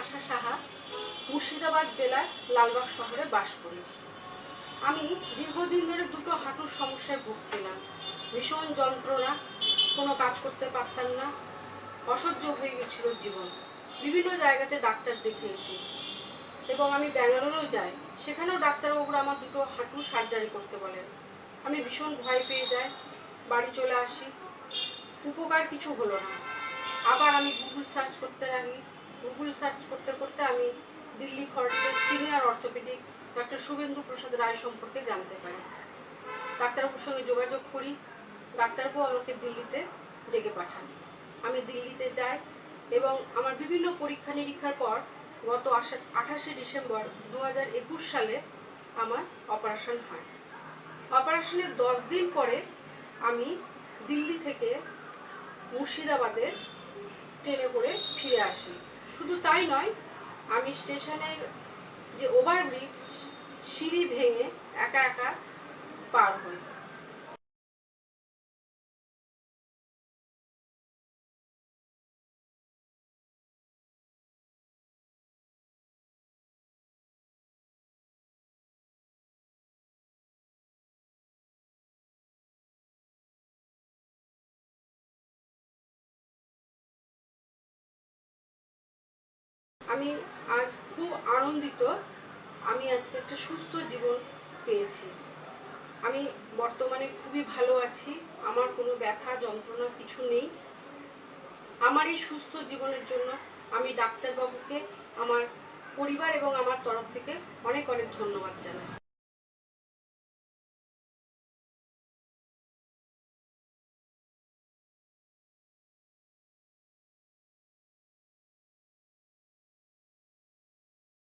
আশা সাহা, মুর্শিদাবাদ জেলার লালবাগ শহরে বাস করি। আমি দীর্ঘদিন ধরে দুটো হাঁটুর সমস্যায় ভুগছিলাম। ভীষণ যন্ত্রণা, কোনো কাজ করতে পারতাম না, অসহ্য হয়ে গেছিল জীবন। বিভিন্ন জায়গাতে ডাক্তার দেখিয়েছি এবং আমি ব্যাঙ্গালোরেও যাই, সেখানেও ডাক্তারবাবুরা আমার দুটো হাঁটু সার্জারি করতে বলেন। আমি ভীষণ ভয় পেয়ে যাই, বাড়ি চলে আসি। উপকার কিছু হলো না। আবার আমি গুগল সার্চ করতে লাগি। গুগল সার্চ করতে করতে আমি দিল্লি ফরেস্টের সিনিয়র অর্থোপেডিক ডক্টর শুভেন্দু প্রসাদ রায় সম্পর্কে জানতে পারি। ডাক্তারবাবুর সঙ্গে যোগাযোগ করি। ডাক্তারবাবু আমাকে দিল্লিতে ডেকে পাঠান। আমি দিল্লিতে যাই এবং আমার বিভিন্ন পরীক্ষা নিরীক্ষার পর গত 28শে ডিসেম্বর 2021 সালে আমার অপারেশন হয়। অপারেশনের 10 দিন পরে আমি দিল্লি থেকে মুর্শিদাবাদে ট্রেনে করে ফিরে আসি। শুধু তাই নয়, আমি স্টেশনের যে ওভারব্রিজ, সিঁড়ি ভেঙে একা একা পার হই। আমি আজ খুব আনন্দিত। আমি আজকে একটা সুস্থ জীবন পেয়েছি। আমি বর্তমানে খুবই ভালো আছি। আমার কোনো ব্যথা যন্ত্রণা কিছু নেই। আমার এই সুস্থ জীবনের জন্য আমি ডাক্তারবাবুকে, আমার পরিবার এবং আমার তরফ থেকে অনেক অনেক ধন্যবাদ জানাই।